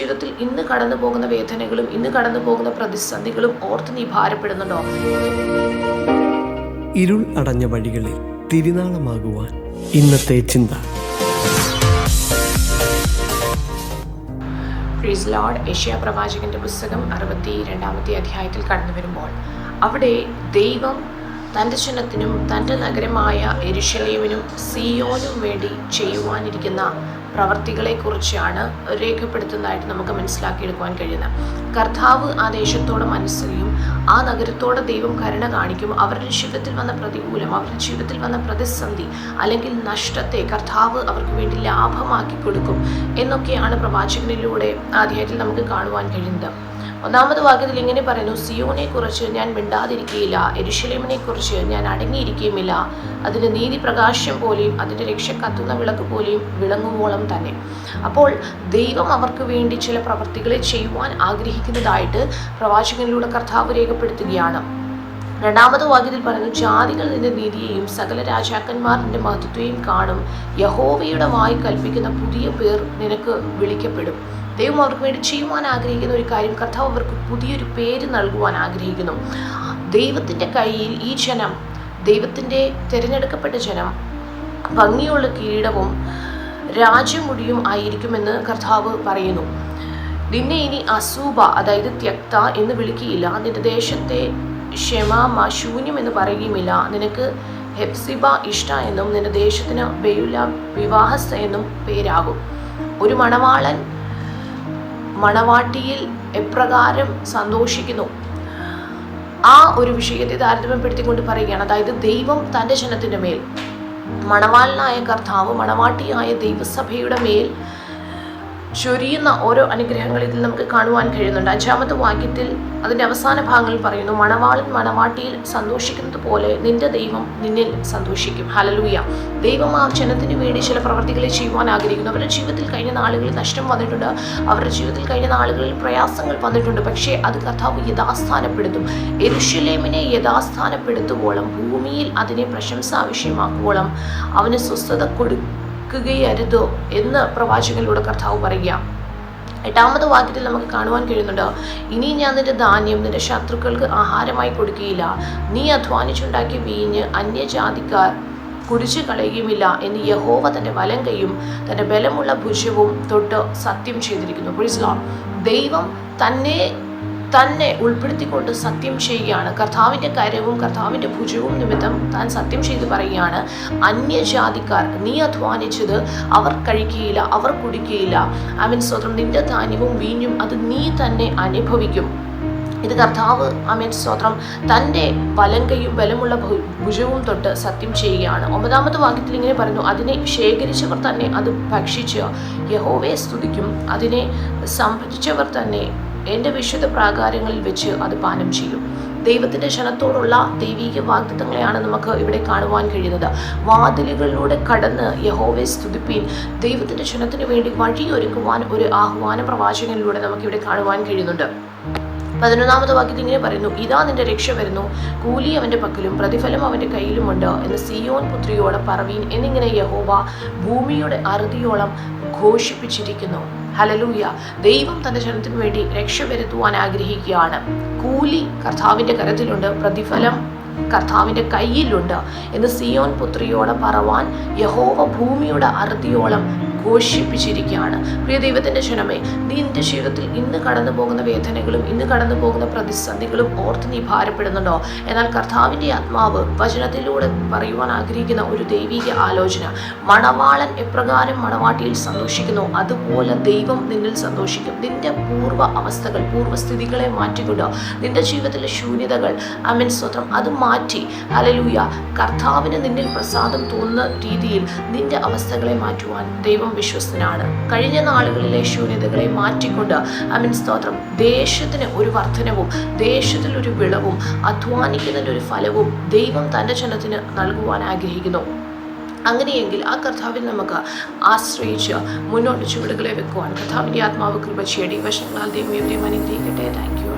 ജീവിതത്തിൽ ഇന്ന് കടന്നു പോകുന്ന വേദനകളും ഇന്ന് കടന്നു പോകുന്ന പ്രതിസന്ധികളും ഓർത്ത് നീ ഭാരപ്പെടുന്നുണ്ടോ? ഇരുൾ അടഞ്ഞ വഴികളിൽ തിരുനാളമാകുവാൻ ഇന്നത്തെ ചിന്ത. Praise Lord. യെശയ്യാ പ്രവാചകന്റെ പുസ്തകം 62-ാമത്തെ അധ്യായത്തിൽ കടന്നു വരുമ്പോൾ അവിടെ ദൈവം തൻ്റെ ജനത്തിനും തൻ്റെ നഗരമായ യെരൂശലേമിനും സിയോനും വേണ്ടി ചെയ്യുവാനിരിക്കുന്ന പ്രവർത്തികളെക്കുറിച്ചാണ് രേഖപ്പെടുത്തുന്നതായിട്ട് നമുക്ക് മനസ്സിലാക്കിയെടുക്കുവാൻ കഴിയുന്നത്. കർത്താവ് ആ ദേശത്തോട് മനസ്സുകയും ആ നഗരത്തോടെ ദൈവം കരുണ കാണിക്കും. അവരുടെ ജീവിതത്തിൽ വന്ന പ്രതികൂലം, അവരുടെ ജീവിതത്തിൽ വന്ന പ്രതിസന്ധി അല്ലെങ്കിൽ നഷ്ടത്തെ കർത്താവ് അവർക്ക് വേണ്ടി ലാഭമാക്കി കൊടുക്കും എന്നൊക്കെയാണ് പ്രവാചകനിലൂടെ ആ അധ്യായത്തിൽ നമുക്ക് കാണുവാൻ കഴിയുന്നത്. 1-ാമത് വാക്യത്തിൽ ഇങ്ങനെ പറയുന്നു: സിയോനെ കുറിച്ച് ഞാൻ മിണ്ടാതിരിക്കുകയില്ല, യെരൂശലേമിനെ കുറിച്ച് ഞാൻ അടങ്ങിയിരിക്കുകയുമില്ല. അതിൻ്റെ നീതി പ്രകാശം പോലെയും അതിൻ്റെ രക്ഷ കത്തുന്ന വിളക്ക് പോലെയും വിളങ്ങുവോളം തന്നെ. അപ്പോൾ ദൈവം അവർക്ക് വേണ്ടി ചില പ്രവർത്തികളെ ചെയ്യുവാൻ ആഗ്രഹിക്കുന്നതായിട്ട് പ്രവാചകനിലൂടെ കർത്താവ് രേഖപ്പെടുത്തുകയാണ്. 2-ാമത് വാക്യത്തിൽ പറയുന്നു: ജാതികൾ നിന്റെ നീതിയെയും സകല രാജാക്കന്മാർ നിന്റെ മഹത്വത്തെയും കാണും. യഹോവയുടെ വായി കൽപ്പിക്കുന്ന പുതിയ പേർ നിനക്ക് വിളിക്കപ്പെടും. ദൈവം അവർക്ക് വേണ്ടി ചെയ്യുവാൻ ആഗ്രഹിക്കുന്ന ഒരു കാര്യം, കർത്താവ് അവർക്ക് പുതിയൊരു പേര് നൽകുവാൻ ആഗ്രഹിക്കുന്നു. ദൈവത്തിൻ്റെ കയ്യിൽ ഈ ജനം, ദൈവത്തിൻ്റെ തിരഞ്ഞെടുക്കപ്പെട്ട ജനം ഭംഗിയുള്ള കിരീടവും രാജമുടിയും ആയിരിക്കുമെന്ന് കർത്താവ് പറയുന്നു. നിന്നെ ഇനി അസൂബ, അതായത് ത്യക്ത എന്ന് വിളിക്കുകയില്ല. നിന്റെ ദേശത്തെ ഷെമാമ, ശൂന്യം എന്ന് പറയുകയുമില്ല. നിനക്ക് ഹെപ്സിബ ഇഷ്ട എന്നും നിന്റെ ദേശത്തിന് ബെയുല വിവാഹസ്ഥ എന്നും പേരാകും. ഒരു മണവാളൻ മണവാട്ടിയിൽ എപ്രകാരം സന്തോഷിക്കുന്നു, ആ ഒരു വിഷയത്തെ താരതമ്യപ്പെടുത്തിക്കൊണ്ട് പറയുകയാണ്. അതായത് ദൈവം തൻ്റെ ജനത്തിൻ്റെ മേൽ, മണവാളനായ കർത്താവ് മണവാട്ടിയായ ദൈവസഭയുടെ മേൽ ചൊരിയുന്ന ഓരോ അനുഗ്രഹങ്ങൾ ഇതിൽ നമുക്ക് കാണുവാൻ കഴിയുന്നുണ്ട്. 5-ാമത്തെ വാക്യത്തിൽ അതിൻ്റെ അവസാന ഭാഗങ്ങളിൽ പറയുന്നു: മണവാളൻ മണവാട്ടിയിൽ സന്തോഷിക്കുന്നത് പോലെ നിന്റെ ദൈവം നിന്നിൽ സന്തോഷിക്കും. ഹല്ലേലൂയ. ദൈവം ആ ജനത്തിന് വേണ്ടി ചില പ്രവർത്തികളെ ചെയ്യുവാൻ ആഗ്രഹിക്കുന്നു. അവരുടെ ജീവിതത്തിൽ കഴിഞ്ഞ നാളുകളിൽ നഷ്ടം വന്നിട്ടുണ്ട്, അവരുടെ ജീവിതത്തിൽ കഴിഞ്ഞ നാളുകളിൽ പ്രയാസങ്ങൾ വന്നിട്ടുണ്ട്. പക്ഷേ അത് കർത്താവ് യഥാസ്ഥാനപ്പെടുത്തും. യെരൂശലേമിനെ യഥാസ്ഥാനപ്പെടുത്തുവോളം, ഭൂമിയിൽ അതിനെ പ്രശംസാ വിഷയമാക്കുവോളം അവന് സ്വസ്ഥത കൊടുക്കുകയരുതോ എന്ന് പ്രവാചകനിലൂടെ കർത്താവ് പറയുക. 8-ാമത് വാക്യത്തിൽ നമുക്ക് കാണുവാൻ കഴിയുന്നുണ്ട്: ഇനി ഞാൻ നിന്റെ ധാന്യം നിന്റെ ശത്രുക്കൾക്ക് ആഹാരമായി കൊടുക്കുകയില്ല. നീ അധ്വാനിച്ചുണ്ടാക്കിയ വീഞ്ഞ് അന്യജാതിക്കാർ കുടിച്ചു കളയുകയുമില്ല എന്ന് യഹോവ തൻ്റെ വലം കൈയും തൻ്റെ ബലമുള്ള ഭുജവും തൊട്ട് സത്യം ചെയ്തിരിക്കുന്നു. Praise lord. ദൈവം തന്നെ ഉൾപ്പെടുത്തിക്കൊണ്ട് സത്യം ചെയ്യുകയാണ്. കർത്താവിൻ്റെ കരവും കർത്താവിൻ്റെ ഭുജവും നിമിത്തം താൻ സത്യം ചെയ്ത് പറയുകയാണ്: അന്യജാതിക്കാർ നീ അധ്വാനിച്ചത് അവർ കഴിക്കുകയില്ല, അവർ കുടിക്കുകയില്ല. ആമേൻ, സ്തോത്രം. നിന്റെ ധാന്യവും വീഞ്ഞും അത് നീ തന്നെ അനുഭവിക്കും. ഇത് കർത്താവ്, ആമേൻ, സ്തോത്രം, തൻ്റെ വലങ്കയും ബലമുള്ള ഭുജവും തൊട്ട് സത്യം ചെയ്യുകയാണ്. 9-ാമത്തെ വാക്യത്തിൽ ഇങ്ങനെ പറയുന്നു: അതിനെ ശേഖരിച്ചവർ തന്നെ അത് ഭക്ഷിച്ച് യഹോവയെ സ്തുതിക്കും. അതിനെ സംഭരിച്ചവർ തന്നെ എൻ്റെ വിശുദ്ധ പ്രാകാരങ്ങളിൽ വെച്ച് അത് പാനം ചെയ്യും. ദൈവത്തിൻ്റെ ജനത്തോടുള്ള ദൈവീക വാഗ്ദത്തങ്ങളെയാണ് നമുക്ക് ഇവിടെ കാണുവാൻ കഴിയുന്നത്. വാതിലുകളിലൂടെ കടന്ന് യഹോവയെ സ്തുതിപ്പീൻ. ദൈവത്തിൻ്റെ ജനത്തിന് വേണ്ടി വഴിയൊരുക്കുവാൻ ഒരു ആഹ്വാന പ്രവാചകനിലൂടെ നമുക്കിവിടെ കാണുവാൻ കഴിയുന്നുണ്ട്. 11-ാമത്തെ വാക്യത്തിൽ ഇങ്ങനെ പറയുന്നു: ഇതാ നിന്റെ രക്ഷ വരുന്നു, കൂലി അവൻ്റെ പക്കലും പ്രതിഫലം അവൻ്റെ കയ്യിലുമുണ്ട് എന്ന് സിയോൻ പുത്രിയോട് പറവീൻ എന്നിങ്ങനെ യഹോവ ഭൂമിയുടെ അറുതിയോളം ഘോഷിപ്പിച്ചിരിക്കുന്നു. ഹല്ലേലൂയ. ദൈവം തൻ്റെ ജനത്തിന് വേണ്ടി രക്ഷ വരുത്തുവാൻ ആഗ്രഹിക്കുകയാണ്. കൂലി കർത്താവിൻ്റെ കരത്തിലുണ്ട്, പ്രതിഫലം കർത്താവിൻ്റെ കയ്യിലുണ്ട് എന്ന് സിയോൻ പുത്രിയോട് പറവാൻ യഹോവ ഭൂമിയുടെ അറുതിയോളം ഘോഷിപ്പിച്ചിരിക്കുകയാണ്. പ്രിയ ദൈവത്തിൻ്റെ ജനമേ, നീ നിന്റെ ജീവിതത്തിൽ ഇന്ന് കടന്നു പോകുന്ന വേദനകളും ഇന്ന് കടന്നു പോകുന്ന പ്രതിസന്ധികളും ഓർത്ത് നീ ഭാരപ്പെടുന്നുണ്ടോ? എന്നാൽ കർത്താവിൻ്റെ ആത്മാവ് വചനത്തിലൂടെ പറയുവാൻ ആഗ്രഹിക്കുന്ന ഒരു ദൈവിക ആലോചന, മണവാളൻ എപ്രകാരം മണവാട്ടിയിൽ സന്തോഷിക്കുന്നു അതുപോലെ ദൈവം നിന്നിൽ സന്തോഷിക്കും. നിന്റെ പൂർവ്വ അവസ്ഥകൾ, പൂർവ്വസ്ഥിതികളെ മാറ്റിക്കൊണ്ട് നിന്റെ ജീവിതത്തിലെ ശൂന്യതകൾ, ആമേൻ, സ്തോത്രം, അത് മാറ്റി, ഹല്ലേലൂയ, കർത്താവിന് നിന്നിൽ പ്രസാദം തോന്നുന്ന രീതിയിൽ നിന്റെ അവസ്ഥകളെ മാറ്റുവാൻ ദൈവം വിശ്വസ്തനാണ്. കഴിഞ്ഞ നാളുകളിലെ ശൂന്യതകളെ മാറ്റിക്കൊണ്ട്, ആമേൻ, സ്തോത്രം, ദേശത്തിന് ഒരു വർധനവും ദേശത്തിൽ ഒരു വിളവും അധ്വാനിക്കുന്നതിൻ്റെ ഒരു ഫലവും ദൈവം തൻ്റെ ജനത്തിന് നൽകുവാൻ ആഗ്രഹിക്കുന്നു. അങ്ങനെയെങ്കിൽ ആ കർത്താവിൽ നമുക്ക് ആശ്രയിച്ച് മുന്നോട്ട് ചുവടുകളെ വെക്കുവാൻ കർത്താവിൻ്റെ ആത്മാവ് കൃപ ചെയ്യട്ടെ. വശങ്ങളാൽ ദൈവം അനുഗ്രഹിക്കട്ടെ. Thank you.